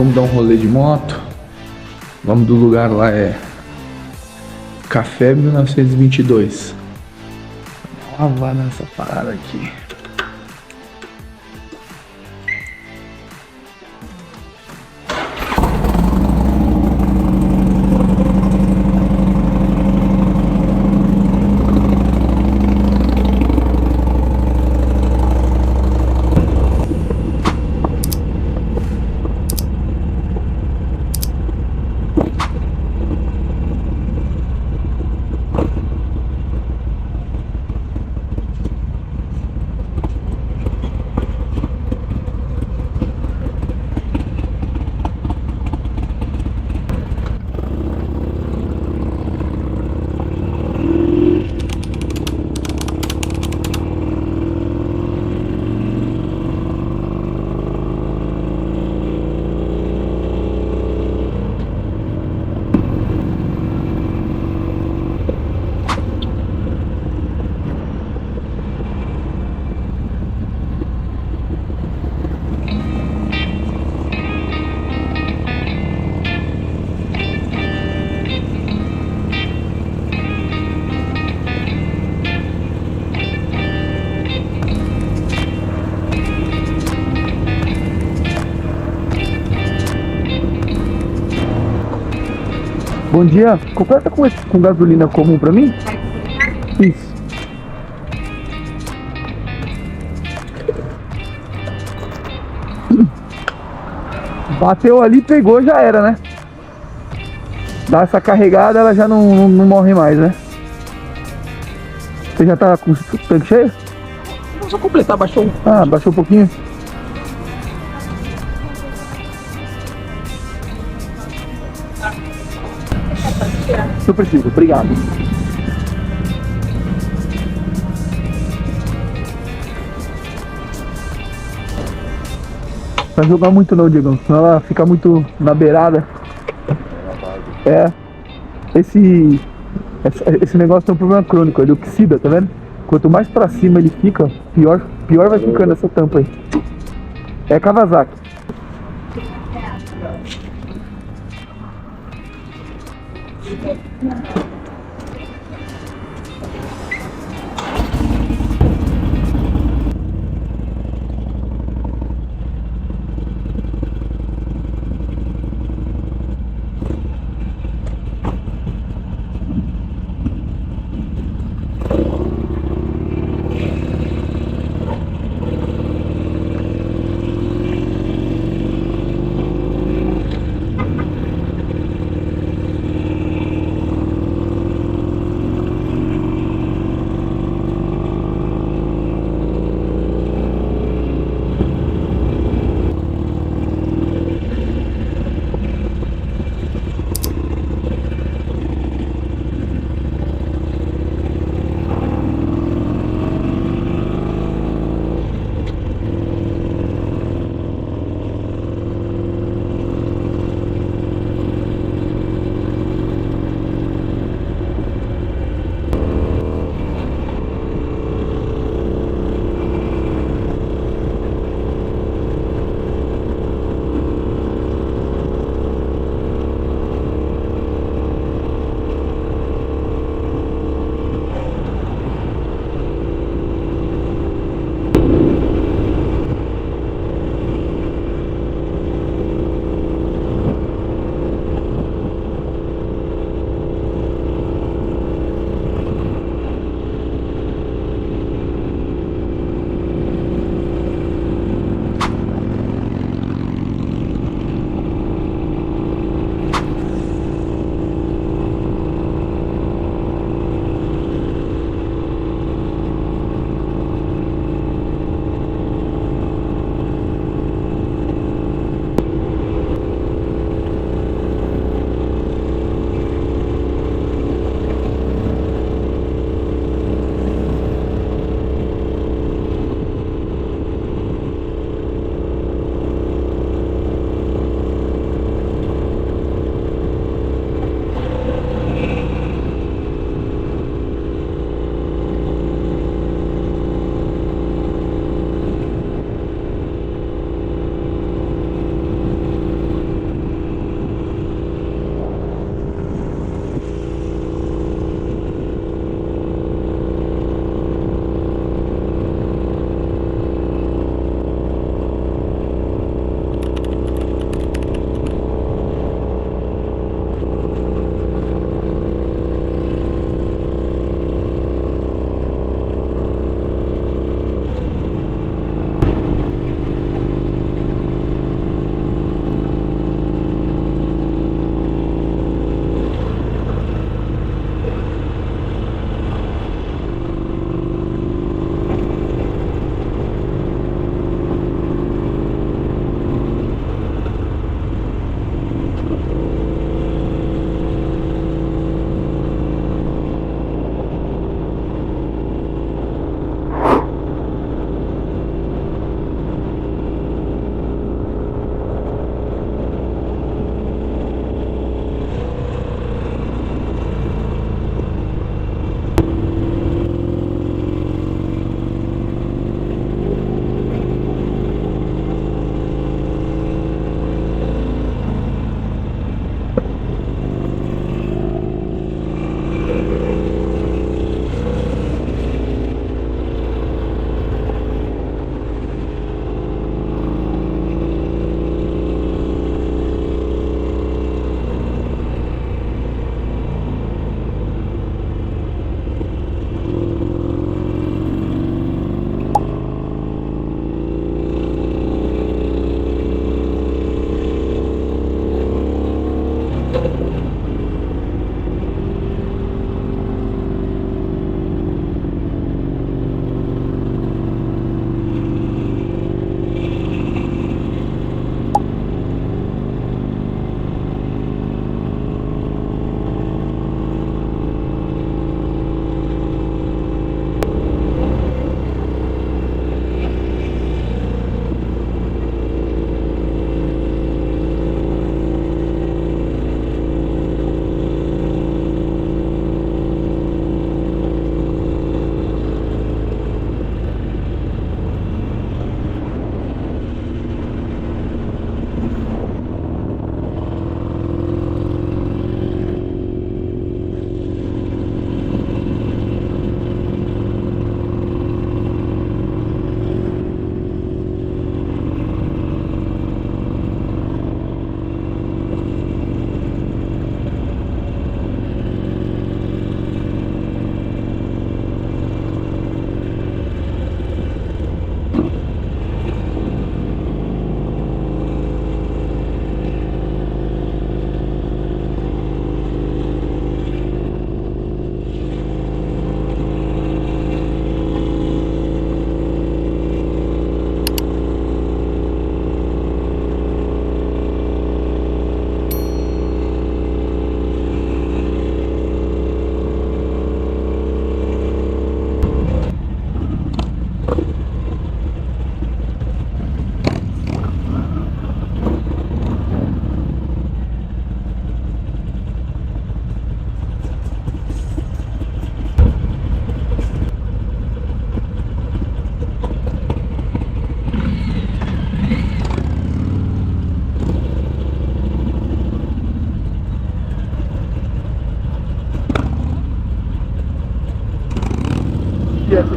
vamos dar um rolê de moto. Vamos do lugar lá, é Café 1922. Vamos lavar nessa parada aqui. Bom dia, completa com gasolina comum pra mim? Isso. Bateu ali, pegou, já era, né? Dá essa carregada, ela já não morre mais, né? Você já tá com o tanque cheio? Vou só completar, baixou. Ah, baixou um pouquinho. Eu preciso, obrigado. Não vai jogar muito não, Diegão, senão ela fica muito na beirada. É. Esse negócio tem um problema crônico, ele oxida, tá vendo? Quanto mais pra cima ele fica, pior vai ficando essa tampa aí. É Kawasaki.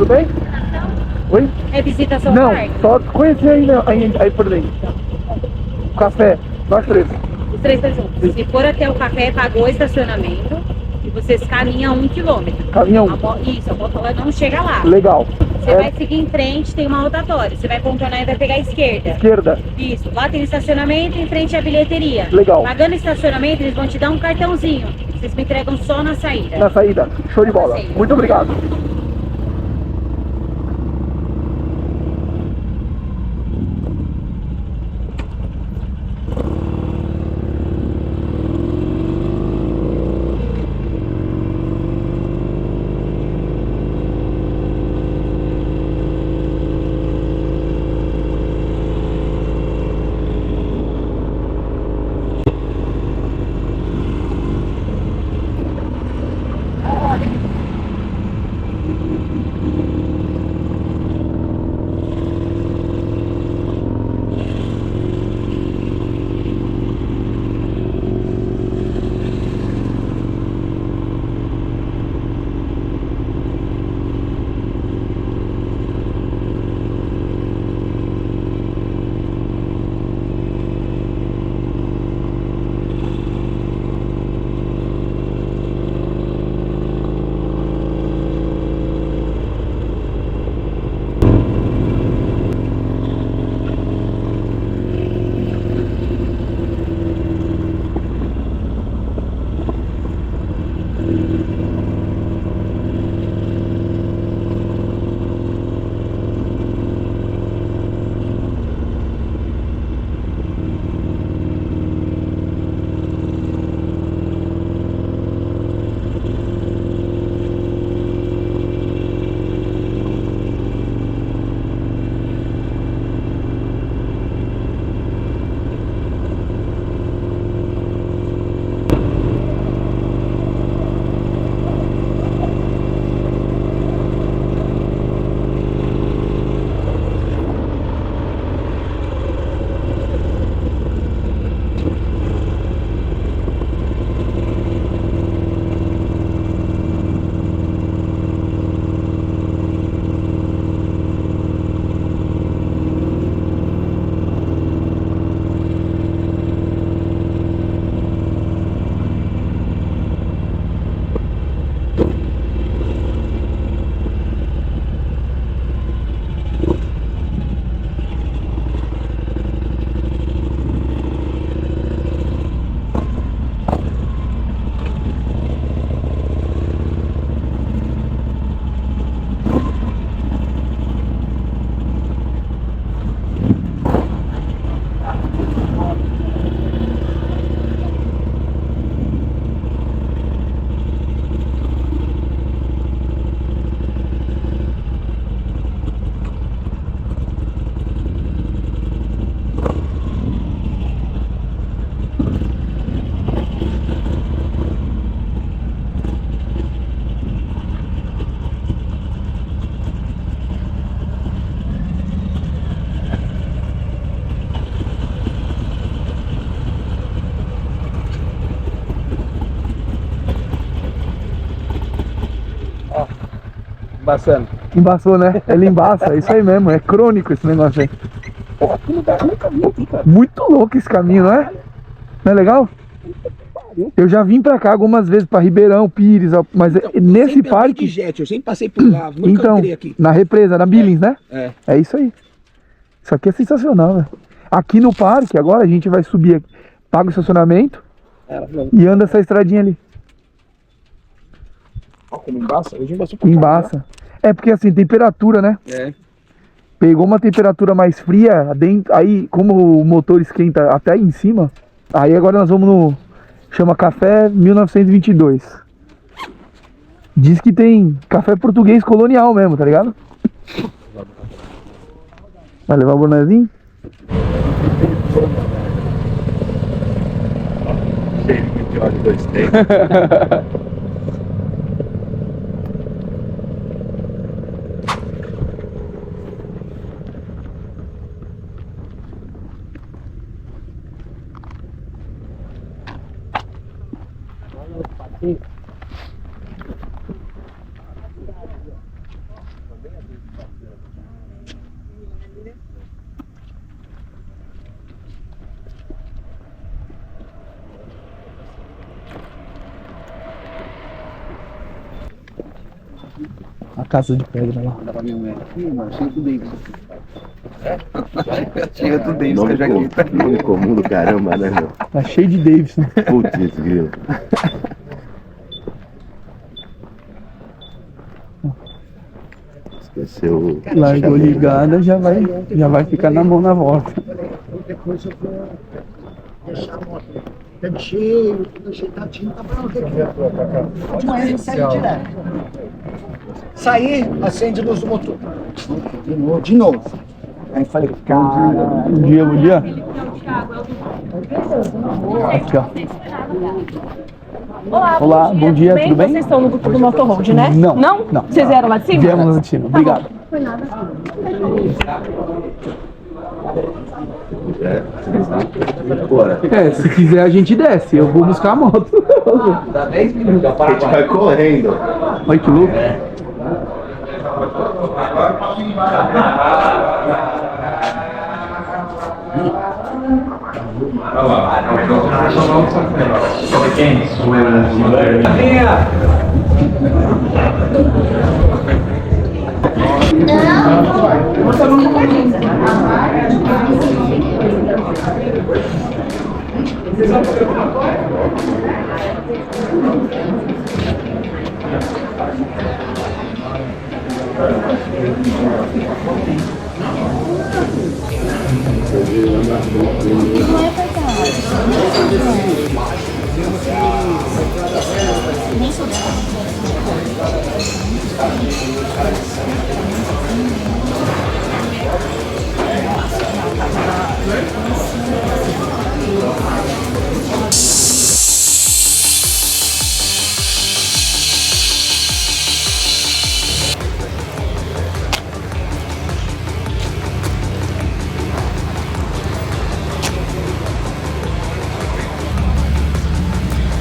bem? Oi? É visitação Não, parque? só conhecer aí por dentro. Café, nós três. Os três estão juntos. Se for até o café, pagou o estacionamento e vocês caminham 1 quilômetro. Caminham? Isso, a moto ela não chega lá. Legal. Você vai seguir em frente, tem uma rotatória. Você vai contornar e vai pegar a esquerda. Esquerda? Isso. Lá tem estacionamento em frente à bilheteria. Legal. Pagando estacionamento, eles vão te dar um cartãozinho. Vocês me entregam só na saída. Na saída. Show de bola. Muito obrigado. Embaçando. Embaçou, né? Ele embaça, é isso aí mesmo, é crônico esse negócio aí. Pô, que lugar, nunca vim aqui, cara. Muito louco esse caminho, não é? Não é legal? Eu já vim pra cá algumas vezes, pra Ribeirão, Pires, mas Então, nesse sempre andei parque... de jet, eu sempre passei por lá, nunca Então, entrei aqui. na represa, na Billings, né? É. É isso aí. Isso aqui é sensacional, velho. Aqui no parque, agora a gente vai subir aqui, paga o estacionamento e anda essa estradinha ali. Olha como embaça, hoje embaçou pra Embaça. É porque assim, temperatura, né? É. Pegou uma temperatura mais fria, dentro, aí como o motor esquenta até aí em cima, aí agora nós vamos no... Chama Café 1922. Diz que tem café português colonial mesmo, tá ligado? Vai levar o bonezinho? Cheio de óleo 2 tempos. Casa de Pedra lá. Dá pra minha mulher aqui, mano, cheio do Davidson. Cheio do Davidson, que a jaqueta. Nome comum do caramba, né, meu? Tá cheio de Davidson. Putz, grilo. Esqueceu. Largou ligada, já vai ficar na mão na volta. Depois eu vou deixar a moto tanque cheio, tudo ajeitadinho, tá pronto aqui. De manhã a gente sai direto. Sair, acende a luz do motor. De novo. Aí falei, cara. Bom dia, bom dia. Aqui, ó. Olá, bom dia, tudo bem? Vocês estão no grupo do Motovlog, né? Não. Não? Não. Vocês vieram lá de cima? Viemos lá de cima, obrigado. Foi nada. É, se quiser a gente desce, eu vou buscar a moto. Dá 10 minutos. A gente vai correndo. Olha que louco.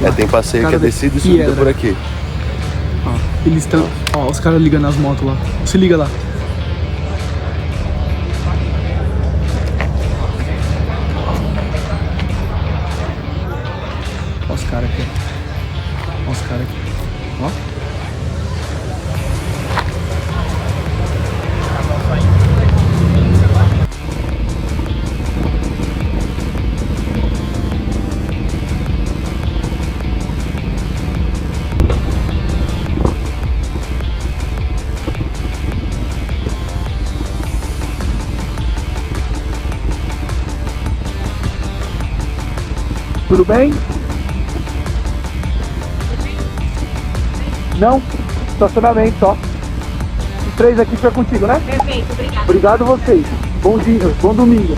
É, tem passeio que é descido e subida por aqui. Ó, eles estão. Ó, os caras ligando nas motos lá. Se liga lá. Ó os caras aqui. Ó os caras aqui. Ó. Tudo bem? Não? Estacionamento só. Os 3 aqui foi contigo, né? Perfeito, obrigada. Obrigado vocês. Bom dia, bom domingo.